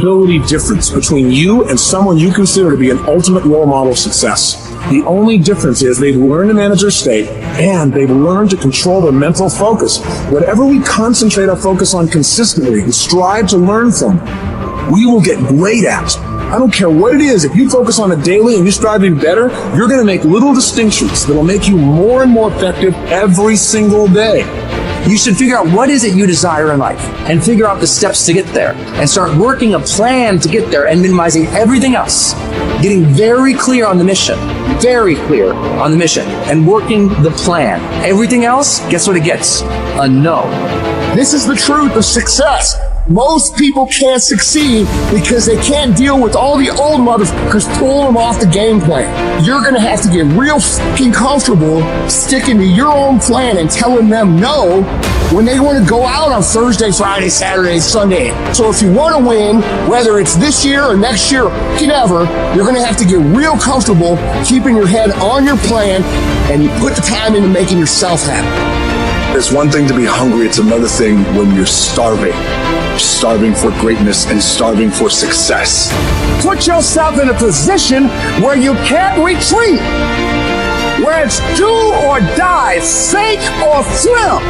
ability difference between you and someone you consider to be an ultimate role model of success. The only difference is they've learned to manage their state and they've learned to control their mental focus. Whatever we concentrate our focus on consistently and strive to learn from, we will get great at. I don't care what it is. If you focus on it daily and you strive to be better, you're going to make little distinctions that will make you more and more effective every single day. You should figure out what is it you desire in life and figure out the steps to get there and start working a plan to get there and minimizing everything else. Getting very clear on the mission, and working the plan. Everything else, guess what it gets? A no. This is the truth of success. Most people can't succeed because they can't deal with all the old motherfuckers pulling them off the game plan. You're gonna have to get real fucking comfortable sticking to your own plan and telling them no when they want to go out on Thursday, Friday, Saturday, Sunday. So if you want to win, whether it's this year or next year or ever, you're gonna have to get real comfortable keeping your head on your plan and put the time into making yourself happy. It's one thing to be hungry, it's another thing when you're starving. Starving for greatness and starving for success. Put yourself in a position where you can't retreat, where it's do or die, sink or swim.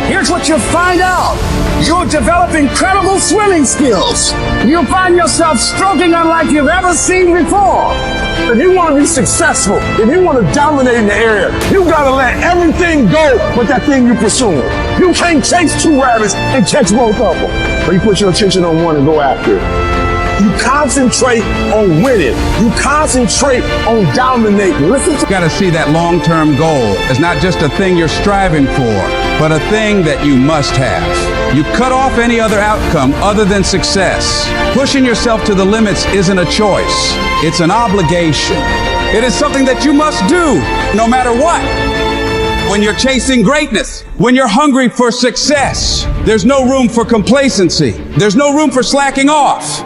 Here's what you'll find out. You'll develop incredible swimming skills. You'll find yourself stroking unlike you've ever seen before. If you want to be successful, if you want to dominate in the area, you got to let everything go but that thing you're pursuing. You can't chase two rabbits and catch both of them. But you put your attention on one and go after it. You concentrate on winning. You concentrate on dominating. Listen to You got to see that long-term goal as not just a thing you're striving for, but a thing that you must have. You cut off any other outcome other than success. Pushing yourself to the limits isn't a choice. It's an obligation. It is something that you must do no matter what. When you're chasing greatness, when you're hungry for success, there's no room for complacency. There's no room for slacking off.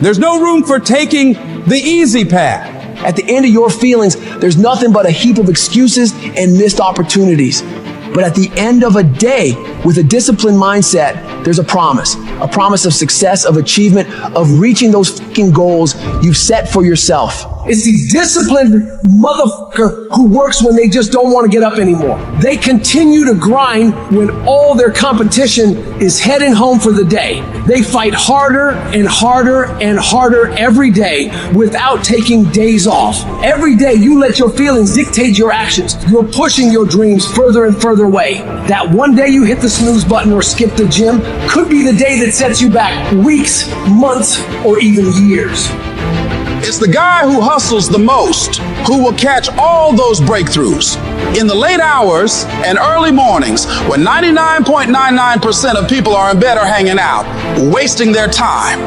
There's no room for taking the easy path. At the end of your feelings, there's nothing but a heap of excuses and missed opportunities. But at the end of a day, with a disciplined mindset, there's a promise of success, of achievement, of reaching those fucking goals you've set for yourself. It's the disciplined motherfucker who works when they just don't want to get up anymore. They continue to grind when all their competition is heading home for the day. They fight harder and harder and harder every day without taking days off. Every day you let your feelings dictate your actions. You're pushing your dreams further and further away. That one day you hit the snooze button or skip the gym could be the day that sets you back weeks, months, or even years. It's the guy who hustles the most who will catch all those breakthroughs. In the late hours and early mornings, when 99.99% of people are in bed or hanging out, wasting their time,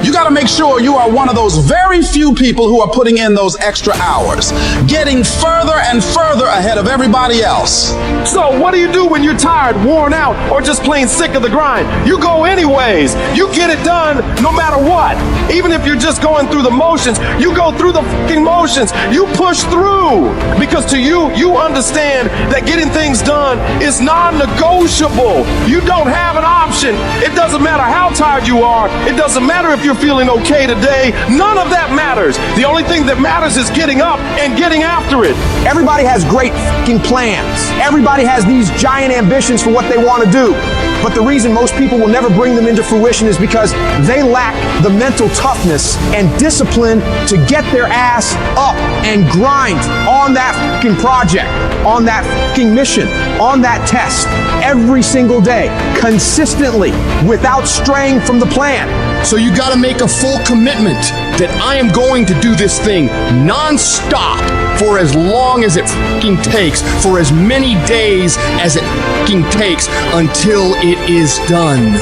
you got to make sure you are one of those very few people who are putting in those extra hours, getting further and further ahead of everybody else. So what do you do when you're tired, worn out, or just plain sick of the grind? You go anyways. You get it done no matter what. Even if you're just going through the motions, you go through the fucking motions. You push through. Because to you, you understand that getting things done is non-negotiable. You don't have an option. It doesn't matter how tired you are. It doesn't matter if you're feeling okay today. None of that matters. The only thing that matters is getting up and getting after it. Everybody has great fucking plans. Everybody has these giant ambitions for what they want to do. But the reason most people will never bring them into fruition is because they lack the mental toughness and discipline to get their ass up and grind on that fucking project, on that fucking mission, on that test, every single day, consistently, without straying from the plan. So you got to make a full commitment that I am going to do this thing non-stop for as long as it fucking takes, for as many days as it fucking takes until it is done.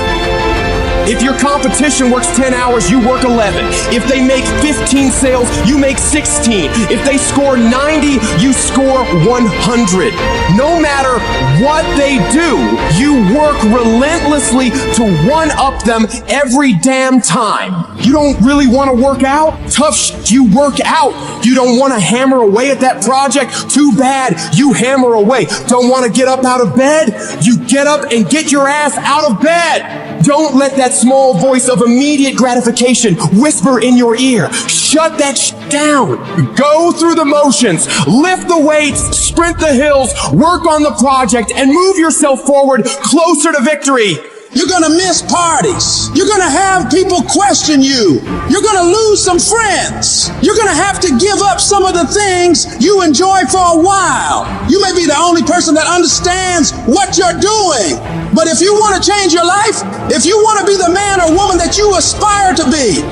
If your competition works 10 hours, you work 11. If they make 15 sales, you make 16. If they score 90, you score 100. No matter what they do, you work relentlessly to one-up them every damn time. You don't really want to work out? Tough shit, you work out. You don't want to hammer away at that project? Too bad, you hammer away. Don't want to get up out of bed? You get up and get your ass out of bed. Don't let that small voice of immediate gratification whisper in your ear. Shut that down. Go through the motions, lift the weights, sprint the hills, work on the project, and move yourself forward closer to victory. You're gonna miss parties. You're gonna have people question you. You're gonna lose some friends. You're gonna have to give up some of the things you enjoy for a while. You may be the only person that understands what you're doing. But if you want to change your life, if you want to be the man or woman that you aspire to be,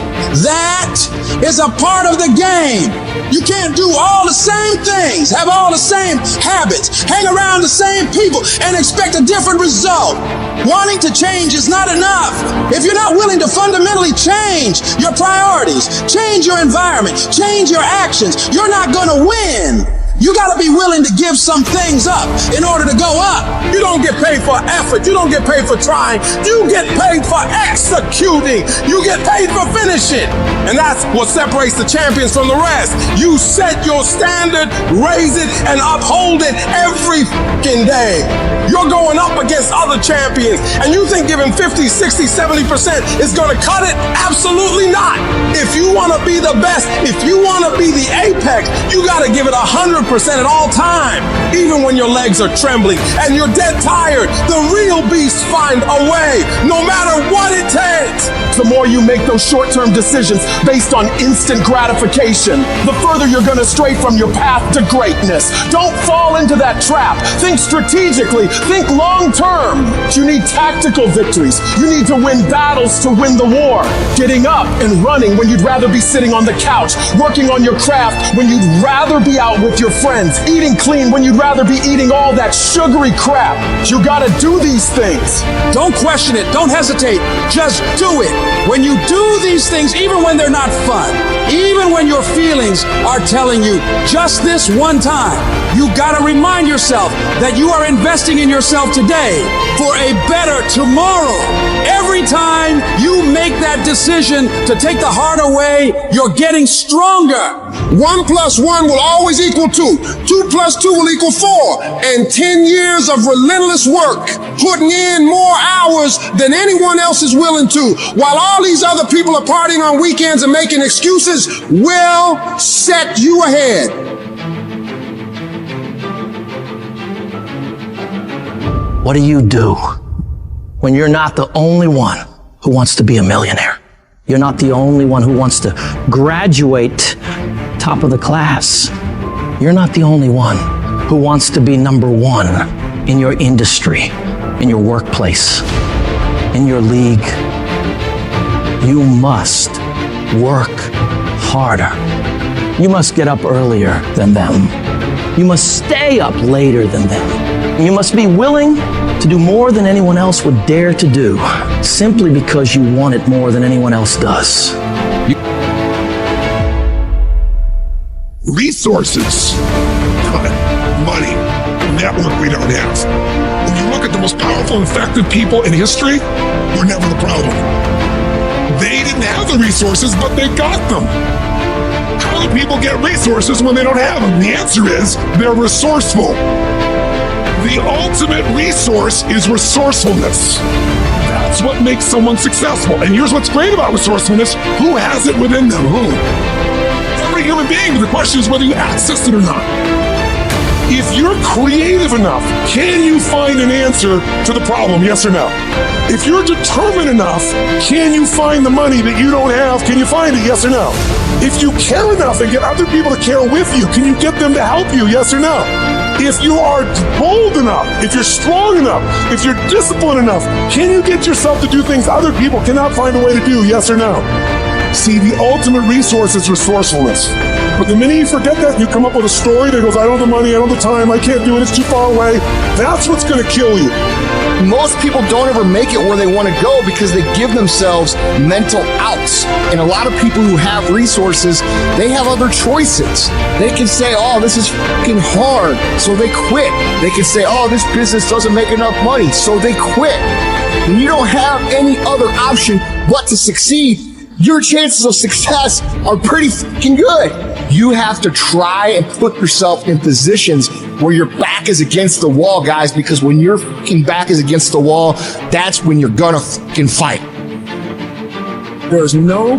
that is a part of the game. You can't do all the same things, have all the same habits, hang around the same people, and expect a different result. Wanting to change is not enough. If you're not willing to fundamentally change your priorities, change your environment, change your actions, you're not going to win. You got to be willing to give some things up in order to go up. You don't get paid for effort. You don't get paid for trying. You get paid for executing. You get paid for finishing. And that's what separates the champions from the rest. You set your standard, raise it, and uphold it every fucking day. You're going up against other champions, and you think giving 50, 60, 70% is going to cut it? Absolutely not. If you want to be the best, if you want to be the apex, you got to give it 100% at all time. Even when your legs are trembling and you're dead tired, the real beasts find a way, no matter what it takes. The more you make those short-term decisions based on instant gratification, the further you're going to stray from your path to greatness. Don't fall into that trap. Think strategically. Think long-term. You need tactical victories. You need to win battles to win the war. Getting up and running when you'd rather be sitting on the couch. Working on your craft when you'd rather be out with your friends. Eating clean when you'd rather be eating all that sugary crap. You got to do these things. Don't question it. Don't hesitate. Just do it. When you do these things, even when they're not fun, even when your feelings are telling you just this one time, you gotta remind yourself that you are investing in yourself today for a better tomorrow. Every time you make that decision to take the harder way, you're getting stronger. 1 + 1 will always equal 2. 2 + 2 will equal 4. And 10 years of relentless work, putting in more hours than anyone else is willing to, while all these other people are partying on weekends and making excuses, will set you ahead. What do you do when you're not the only one who wants to be a millionaire? You're not the only one who wants to graduate top of the class. You're not the only one who wants to be number one in your industry, in your workplace, in your league. You must work harder. You must get up earlier than them. You must stay up later than them. You must be willing to do more than anyone else would dare to do, simply because you want it more than anyone else does. Resources, time, money, network we don't have. When you look at the most powerful and effective people in history, we're never the problem. They didn't have the resources, but they got them. How do people get resources when they don't have them? The answer is they're resourceful. The ultimate resource is resourcefulness. That's what makes someone successful. And here's what's great about resourcefulness. Who has it within them? Who? Every human being. The question is whether you access it or not. If you're creative enough, can you find an answer to the problem? Yes or no? If you're determined enough, can you find the money that you don't have? Can you find it? Yes or no? If you care enough and get other people to care with you, can you get them to help you? Yes or no? If you are bold enough, if you're strong enough, if you're disciplined enough, can you get yourself to do things other people cannot find a way to do? Yes or no? See, the ultimate resource is resourcefulness. But the minute you forget that, you come up with a story that goes, I don't have the money, I don't have the time, I can't do it, it's too far away. That's what's going to kill you. Most people don't ever make it where they want to go because they give themselves mental outs. And a lot of people who have resources, they have other choices. They can say, oh, this is fucking hard, so they quit. They can say, oh, this business doesn't make enough money, so they quit. When you don't have any other option but to succeed, your chances of success are pretty fucking good. You have to try and put yourself in positions where your back is against the wall, guys, because when your fucking back is against the wall, that's when you're gonna fucking fight. There's no